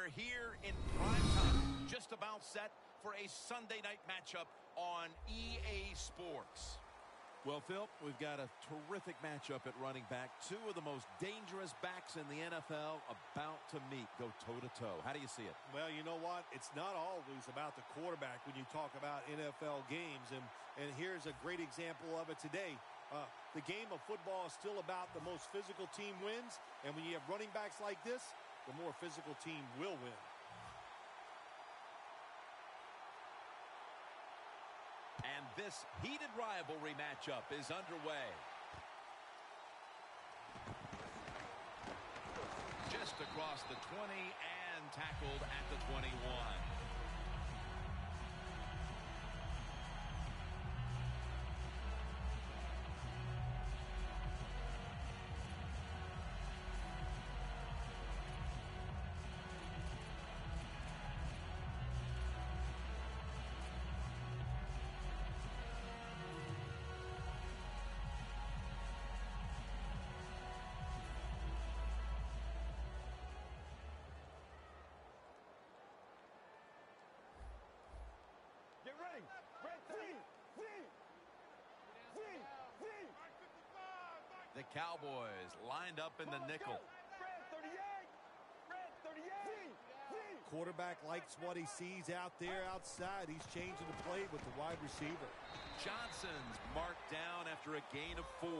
we're here in prime time, just about set for a Sunday night matchup on EA Sports. Well, Phil, we've got a terrific matchup at running back. Two of the most dangerous backs in the NFL about to meet, go toe-to-toe. How do you see it? Well, you know what? It's not always about the quarterback when you talk about NFL games. And here's a great example of it today. The game of football is still about the most physical team wins. And when you have running backs like this, the more physical team will win. And this heated rivalry matchup is underway. Just across the 20 and tackled at the 21. Get ready. The Cowboys lined up in the nickel. Quarterback likes what he sees out there outside. He's changing the play with the wide receiver. Johnson's marked down after a gain of 4.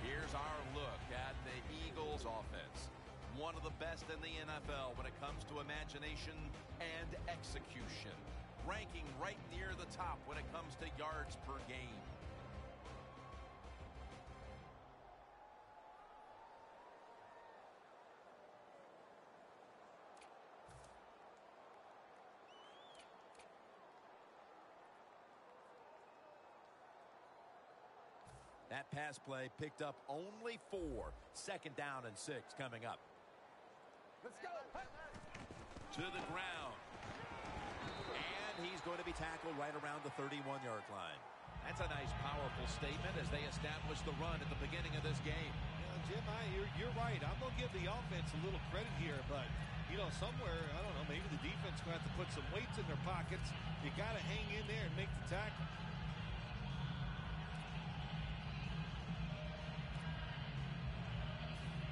Here's our look at the Eagles offense. One of the best in the NFL when it comes to imagination and execution. Ranking right near the top when it comes to yards per game. That pass play picked up only 4. 2nd down and 6 coming up. Let's go. To the ground. And he's going to be tackled right around the 31-yard line. That's a nice, powerful statement as they establish the run at the beginning of this game. Jim, you're right. I'm going to give the offense a little credit here, but, you know, somewhere, I don't know, maybe the defense is going to have to put some weights in their pockets. You got to hang in there and make the tackle.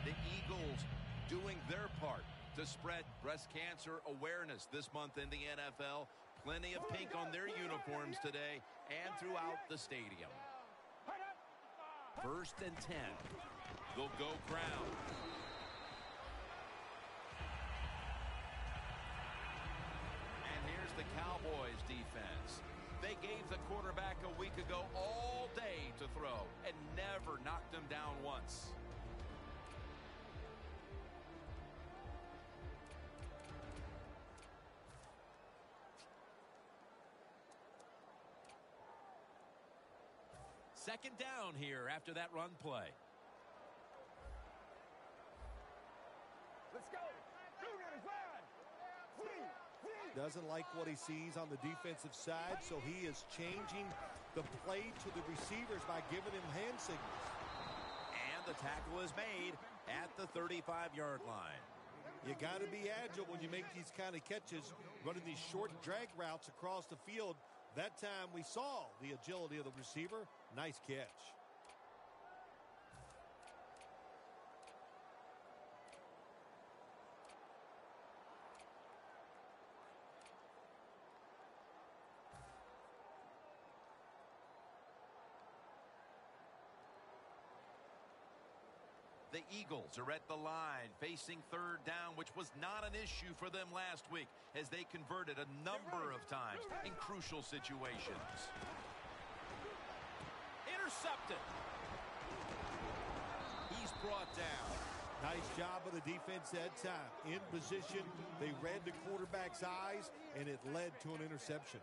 The Eagles doing their part to spread breast cancer awareness this month in the NFL. Plenty of pink on their uniforms today and throughout the stadium. 1st and 10. They'll go ground. And here's the Cowboys defense. They gave the quarterback a week ago all day to throw and never knocked him down once. Second down here after that run play. Let's go. Doesn't like what he sees on the defensive side, so he is changing the play to the receivers by giving him hand signals. And the tackle is made at the 35-yard line. You got to be agile when you make these kind of catches, running these short drag routes across the field. That time we saw the agility of the receiver. Nice catch. The Eagles are at the line facing 3rd down, which was not an issue for them last week as they converted a number of times in crucial situations. Intercepted. He's brought down. Nice job of the defense that time. In position, they read the quarterback's eyes, and it led to an interception.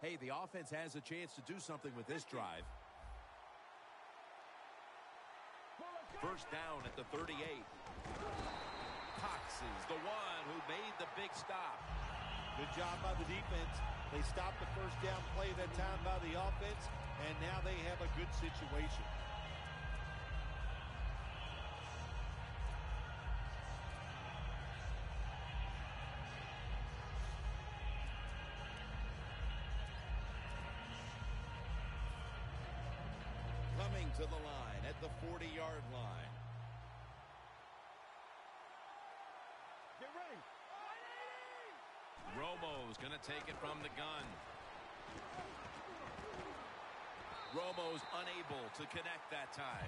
Hey, the offense has a chance to do something with this drive. 1st down at the 38. Cox is the one who made the big stop. Good job by the defense. They stopped the first down play that time by the offense, and now they have a good situation. Coming to the line at the 40-yard line. Get ready. Romo's going to take it from the gun. Romo's unable to connect that time.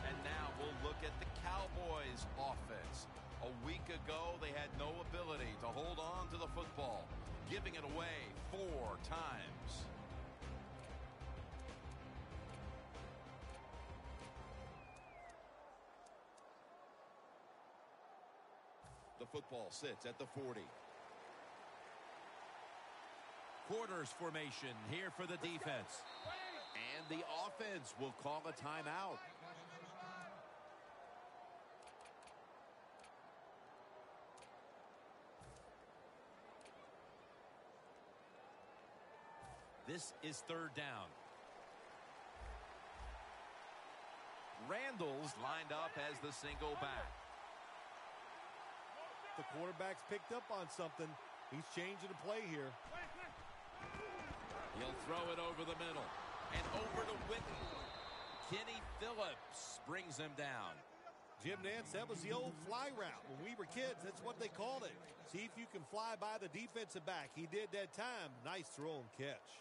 And now we'll look at the Cowboys offense. A week ago, they had no ability to hold on to the football, giving it away 4 times. The football sits at the 40. Quarters formation here for the defense. And the offense will call a timeout. This is 3rd down. Randall's lined up as the single back. The quarterback's picked up on something. He's changing the play here. He'll throw it over the middle and over to Witten. Kenny Phillips brings him down. Jim Nance, that was the old fly route. When we were kids, that's what they called it. See if you can fly by the defensive back. He did that time. Nice throw and catch.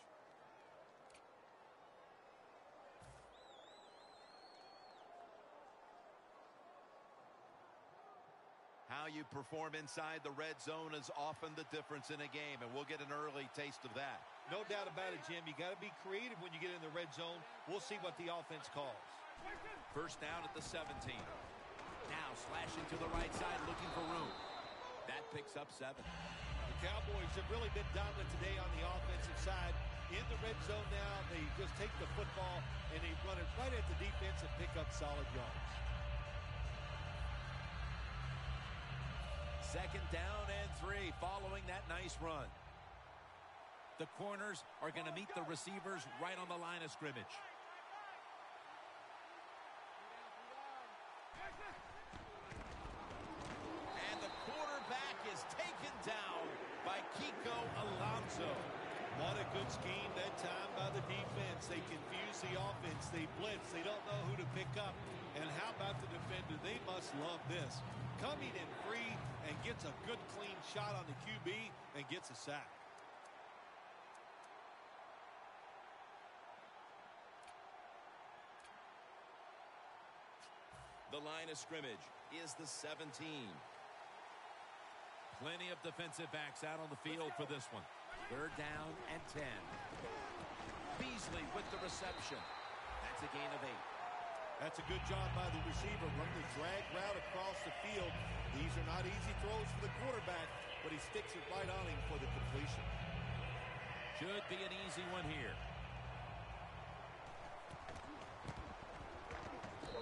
How you perform inside the red zone is often the difference in a game, and we'll get an early taste of that. No doubt about it, Jim. You got to be creative when you get in the red zone. We'll see what the offense calls. 1st down at the 17. Now slashing to the right side, looking for room. That picks up 7. The Cowboys have really been dominant today on the offensive side. In the red zone now, they just take the football and they run it right at the defense and pick up solid yards. 2nd down and 3 following that nice run. The corners are going to meet the receivers right on the line of scrimmage. And the quarterback is taken down by Kiko Alonso. What a good scheme that time by the defense. They confuse the offense. They blitz. They don't know who to pick up. And how about the defender? They must love this. Coming in free and gets a good clean shot on the QB and gets a sack. The line of scrimmage is the 17. Plenty of defensive backs out on the field for this one. 3rd down and 10. Beasley with the reception. That's a gain of 8. That's a good job by the receiver. Running the drag route across the field. These are not easy throws for the quarterback, but he sticks it right on him for the completion. Should be an easy one here.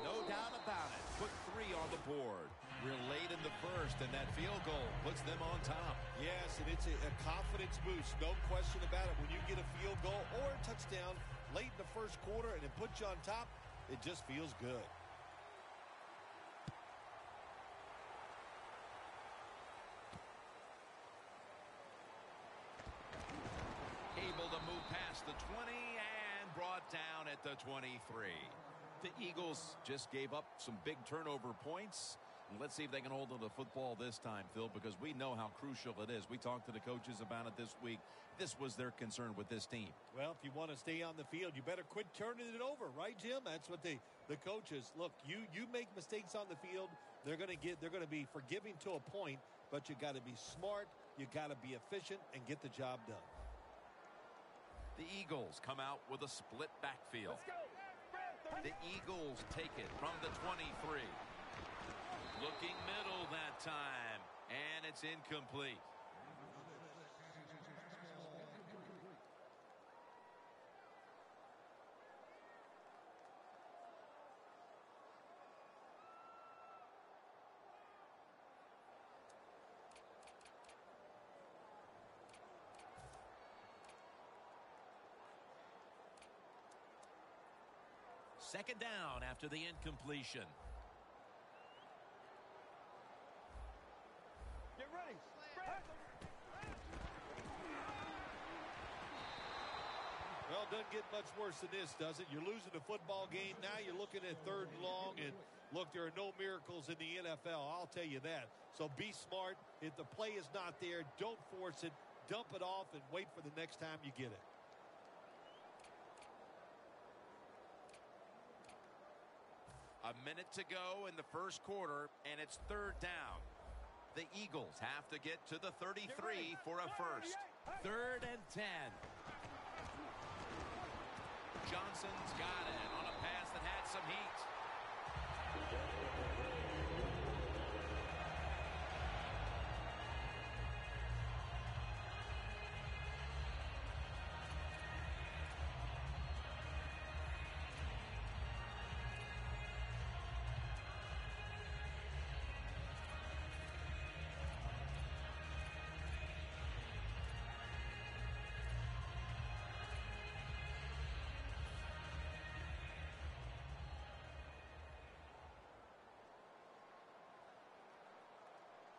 No doubt about it. Put 3 on the board. We're late in the first, and that field goal puts them on top. Yes, and it's a confidence boost. No question about it. When you get a field goal or a touchdown late in the first quarter and it puts you on top, it just feels good. Able to move past the 20 and brought down at the 23. The Eagles just gave up some big turnover points. Let's see if they can hold on to the football this time, Phil, because we know how crucial it is. We talked to the coaches about it this week. This was their concern with this team. Well, if you want to stay on the field, you better quit turning it over, right, Jim? That's what the coaches look. You make mistakes on the field, they're going to be forgiving to a point, but you got to be smart, you got to be efficient, and get the job done. The Eagles come out with a split backfield. Let's go. The Eagles take it from the 23. Looking middle that time, and it's incomplete. Second down after the incompletion. Get ready. Well, doesn't get much worse than this, does it? You're losing the football game. Now you're looking at 3rd and long. And, look, there are no miracles in the NFL. I'll tell you that. So be smart. If the play is not there, don't force it. Dump it off and wait for the next time you get it. A minute to go in the first quarter, and it's 3rd down. The Eagles have to get to the 33 for a first. 3rd and 10. Johnson's got it on a pass that had some heat.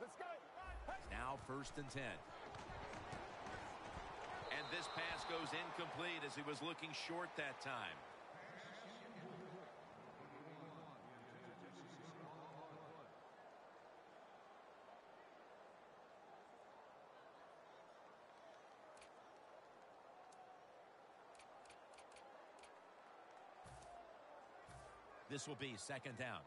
Let's go. Now 1st and 10. And this pass goes incomplete as he was looking short that time. This will be 2nd down.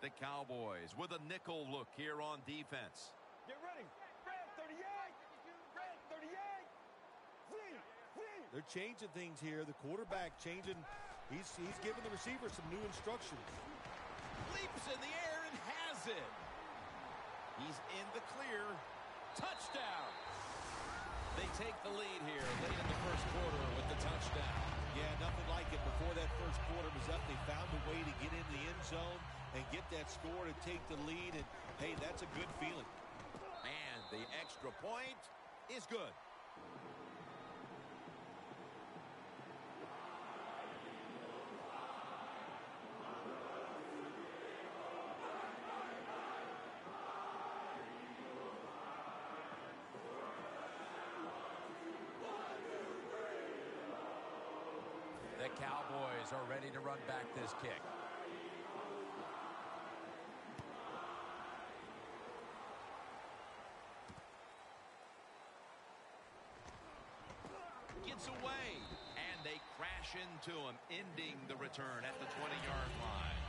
The Cowboys with a nickel look here on defense. Get ready. Red 38. Red 38. They're changing things here. The quarterback changing. He's giving the receiver some new instructions. Leaps in the air and has it. He's in the clear. Touchdown. They take the lead here late in the first quarter with the touchdown. Yeah, nothing like it. Before that first quarter was up, they found a way to get in the end zone and get that score to take the lead. And, hey, that's a good feeling. And the extra point is good. The Cowboys are ready to run back this kick. Gets away, and they crash into him, ending the return at the 20-yard line.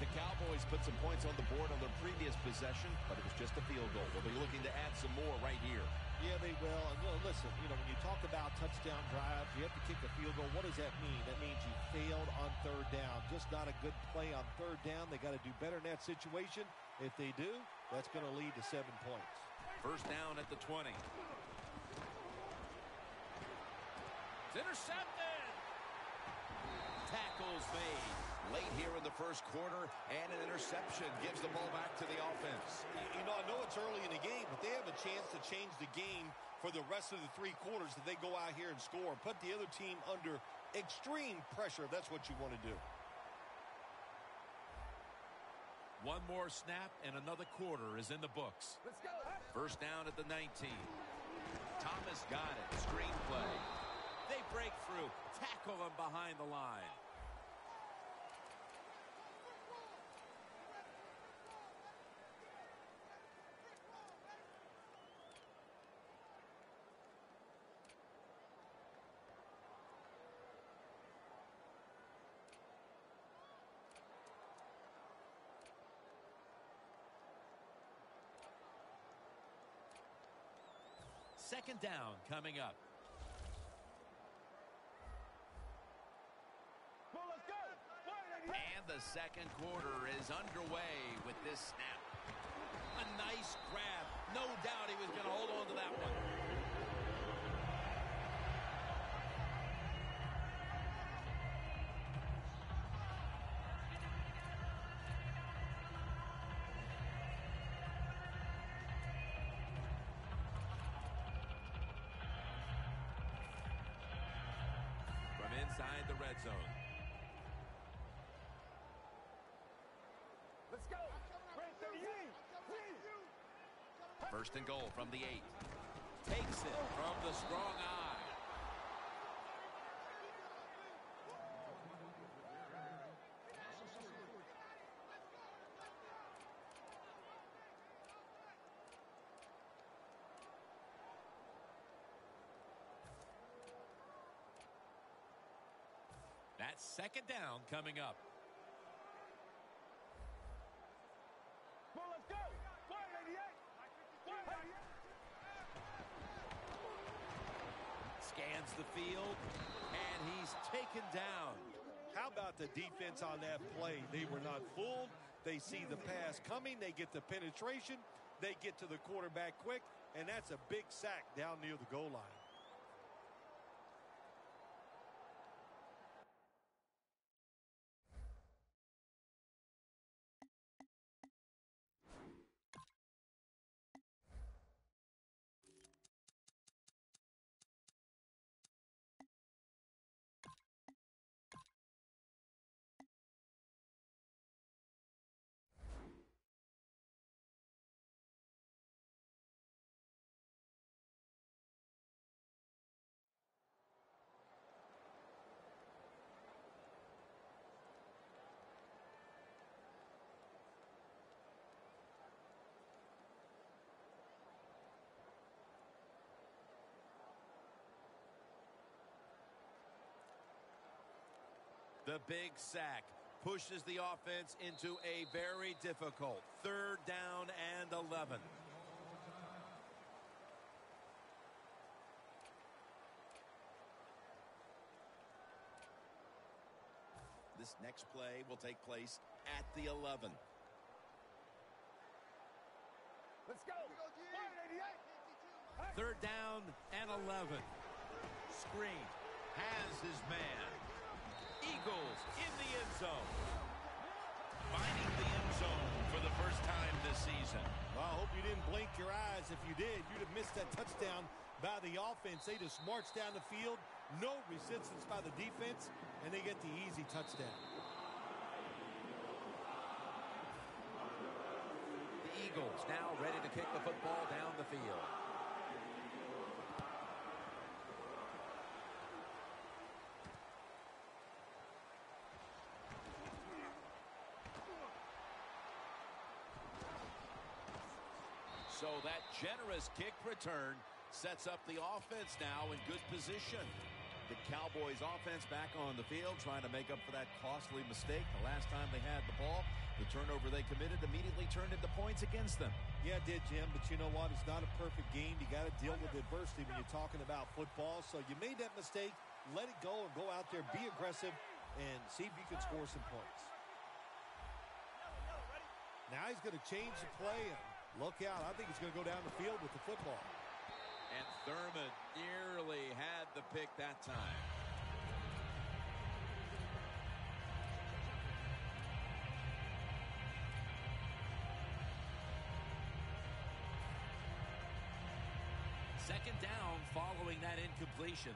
The Cowboys put some points on the board on their previous possession, but it was just a field goal. They'll be looking to add some more right here. Yeah, they will. And listen, when you talk about touchdown drives, you have to kick a field goal. What does that mean? That means you failed on 3rd down. Just not a good play on 3rd down. They got to do better in that situation. If they do, that's going to lead to 7 points. First down at the 20. It's intercepted. Tackles made late here in the first quarter, and an interception gives the ball back to the offense. I know it's early in the game, but they have a chance to change the game for the rest of the 3 quarters if they go out here and score. Put the other team under extreme pressure. That's what you want to do. One more snap, and another quarter is in the books. Let's go. First down at the 19. Thomas got it. Screen play. They break through. Tackle him behind the line. Second down coming up. Well, let's go. And the second quarter is underway with this snap. A nice grab. No doubt he was going to hold on to that one. inside the red zone. Let's go. Red 38. First and goal from the 8. Takes it from the strong eye. That's second down coming up. Well, let's go. 188. Scans the field, and he's taken down. How about the defense on that play? They were not fooled. They see the pass coming. They get the penetration. They get to the quarterback quick, and that's a big sack down near the goal line. The big sack pushes the offense into a very difficult 3rd down and 11. This next play will take place at the 11. Let's go. 188. 3rd down and 11. Screen has his man. Eagles in the end zone. Finding the end zone for the first time this season. Well, I hope you didn't blink your eyes. If you did, you'd have missed that touchdown by the offense. They just marched down the field. No resistance by the defense, and they get the easy touchdown. The Eagles now ready to kick the football down the field. So that generous kick return sets up the offense now in good position. The Cowboys offense back on the field trying to make up for that costly mistake. The last time they had the ball, the turnover they committed immediately turned into points against them. Yeah, it did, Jim, but you know what? It's not a perfect game. You got to deal with adversity when you're talking about football. So you made that mistake, let it go, and go out there, be aggressive, and see if you can score some points. Now he's going to change the play, and look out. I think he's going to go down the field with the football. And Thurman nearly had the pick that time. Second down following that incompletion.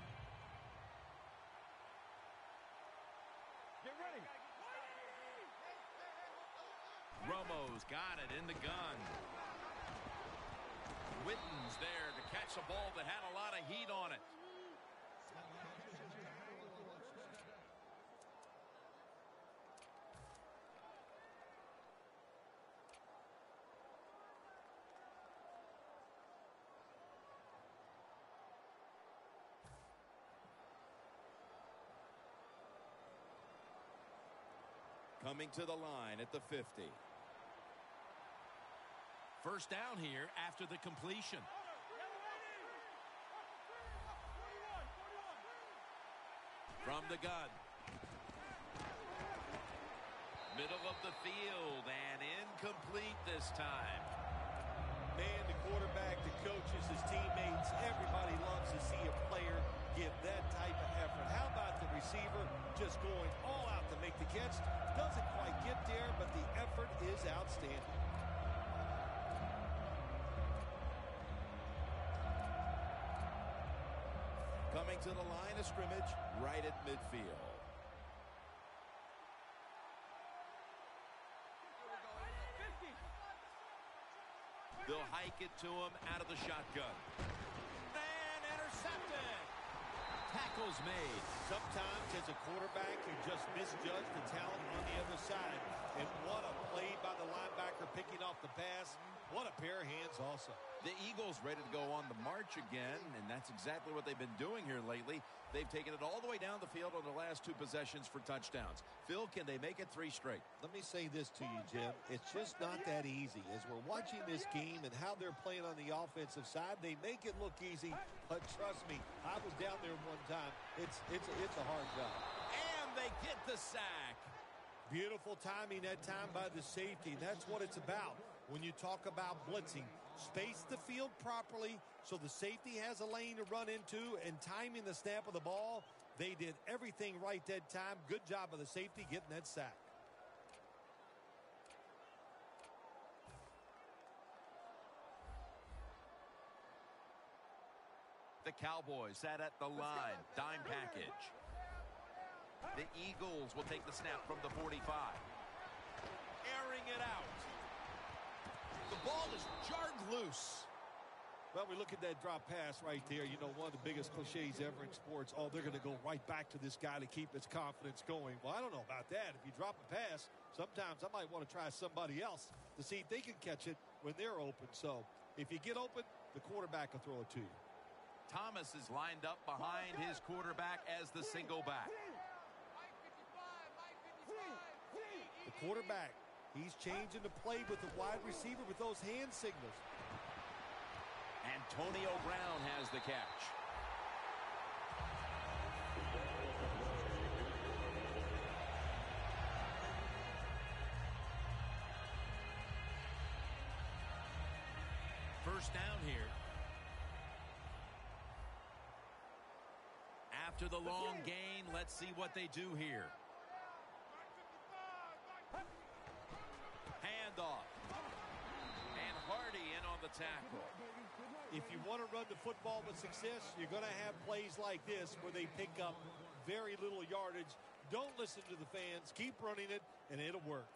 Get ready. Romo's got it in the gun. Witten's there to catch a ball that had a lot of heat on it. Coming to the line at the 50. First down here after the completion. From the gun. Middle of the field and incomplete this time. Man, the quarterback, the coaches, his teammates, everybody loves to see a player give that type of effort. How about the receiver just going all out to make the catch? Doesn't quite get there, but the effort is outstanding. Coming Going to the line of scrimmage right at midfield. They'll hike it to him out of the shotgun. And intercepted. Tackles made. Sometimes as a quarterback, you just misjudge the talent on the other side. And what a play by the linebacker picking off the pass. What a pair of hands also. The Eagles ready to go on the march again, and that's exactly what they've been doing here lately. They've taken it all the way down the field on the last 2 possessions for touchdowns. Phil, can they make it 3 straight? Let me say this to you, Jim. It's just not that easy. As we're watching this game and how they're playing on the offensive side, they make it look easy, but trust me, I was down there one time. It's a hard job. And they get the sack. Beautiful timing that time by the safety. That's what it's about. When you talk about blitzing, space the field properly so the safety has a lane to run into, and timing the snap of the ball, they did everything right that time. Good job of the safety getting that sack. The Cowboys sat at the line, dime package. The Eagles will take the snap from the 45. Airing it out. The ball is jarred loose. Well, we look at that drop pass right there. You know, one of the biggest cliches ever in sports. Oh, they're going to go right back to this guy to keep his confidence going. Well, I don't know about that. If you drop a pass, sometimes I might want to try somebody else to see if they can catch it when they're open. So if you get open, the quarterback will throw it to you. Thomas is lined up behind his quarterback as the single back. The quarterback, he's changing the play with the wide receiver with those hand signals. Antonio Brown has the catch. First down here. After the long gain, let's see what they do here. Handoff. And Hardy in on the tackle. If you want to run the football with success, you're going to have plays like this where they pick up very little yardage. Don't listen to the fans. Keep running it, and it'll work.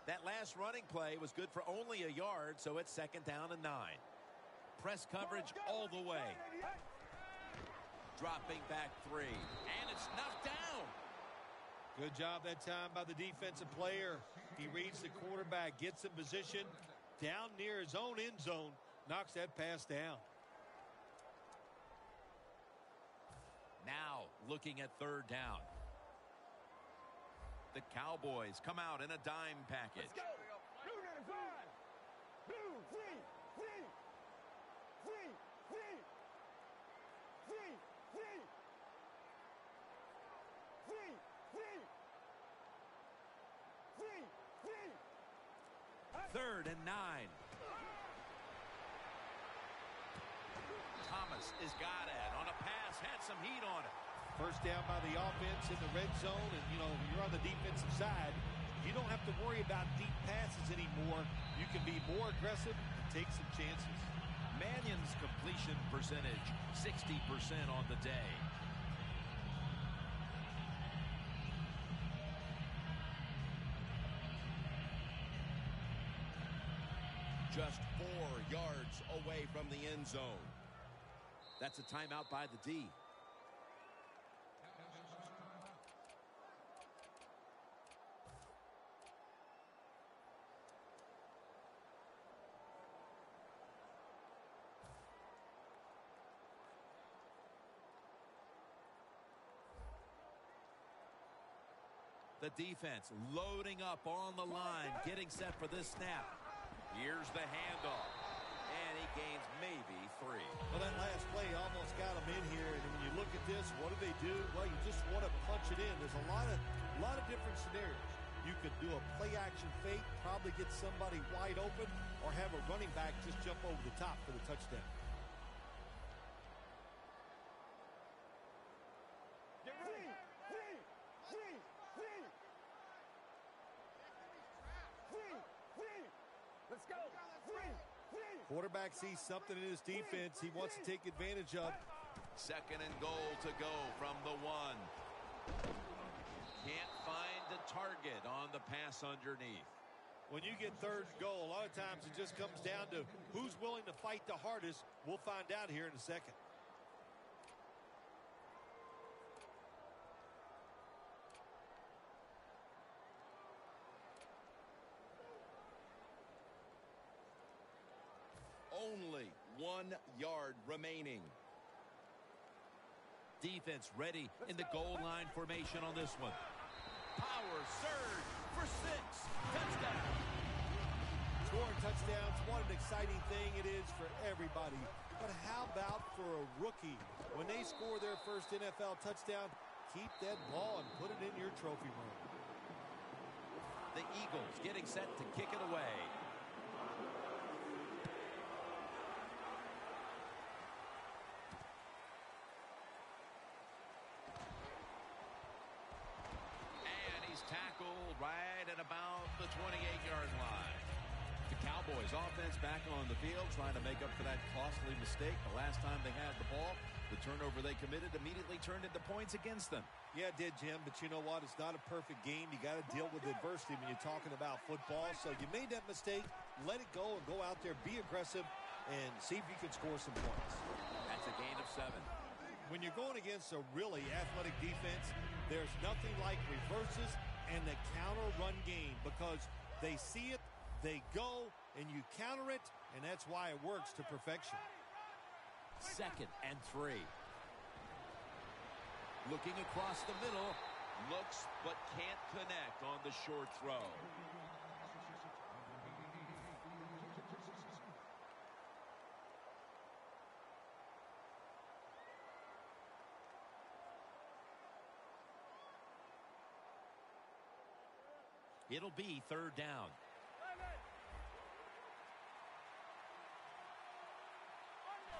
That last running play was good for only a yard, so it's 2nd down and 9. Press coverage all the way. Dropping back 3. And it's knocked down. Good job that time by the defensive player. He reads the quarterback, gets in position down near his own end zone, knocks that pass down. Now looking at 3rd down. The Cowboys come out in a dime package. Let's go. Blue 95. Blue, free, free. Free, free. Free, free. Free, free. Free, free. 3rd and 9. Thomas has got it on a pass, had some heat on it. First down by the offense in the red zone, and, you know, you're on the defensive side. You don't have to worry about deep passes anymore. You can be more aggressive and take some chances. Mannion's completion percentage, 60% on the day. Just 4 yards away from the end zone. That's a timeout by the D. The defense loading up on the line, getting set for this snap. Here's the handoff, and he gains maybe 3. Well, that last play almost got him in here, and when you look at this, what do they do? Well, you just want to punch it in. There's a lot of different scenarios. You could do a play-action fake, probably get somebody wide open, or have a running back just jump over the top for the touchdown. Get ready. Free, free, free. Free, free. Let's go. Three. Quarterback sees something in his defense he wants to take advantage of. Second and goal to go from the 1. Can't find the target on the pass underneath. When you get third and goal, a lot of times it just comes down to who's willing to fight the hardest. We'll find out here in a second. Only 1 yard remaining. Defense ready in the goal line formation on this one. Power surge for 6. Touchdown. Scoring touchdowns, what an exciting thing it is for everybody. But how about for a rookie? When they score their first NFL touchdown, keep that ball and put it in your trophy room. The Eagles getting set to kick it away. Tackled right at about the 28-yard line. The Cowboys offense back on the field trying to make up for that costly mistake. The last time they had the ball, the turnover they committed immediately turned into points against them. Yeah, it did, Jim, but you know what? It's not a perfect game. You got to deal with adversity when you're talking about football. So you made that mistake, let it go, and go out there, be aggressive, and see if you can score some points. That's a gain of 7. When you're going against a really athletic defense, there's nothing like reverses and the counter run game, because they see it, they go, and you counter it, and that's why it works to perfection. 2nd and 3. Looking across the middle. Looks but can't connect on the short throw. It'll be 3rd down.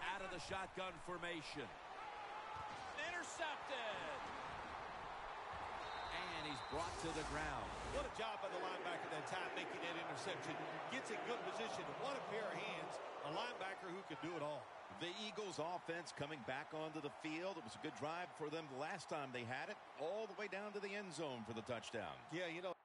Out of the shotgun formation. Intercepted. And he's brought to the ground. What a job by the linebacker that time making that interception. Gets in good position. What a pair of hands. A linebacker who can do it all. The Eagles offense coming back onto the field. It was a good drive for them the last time they had it, all the way down to the end zone for the touchdown. Yeah, you know.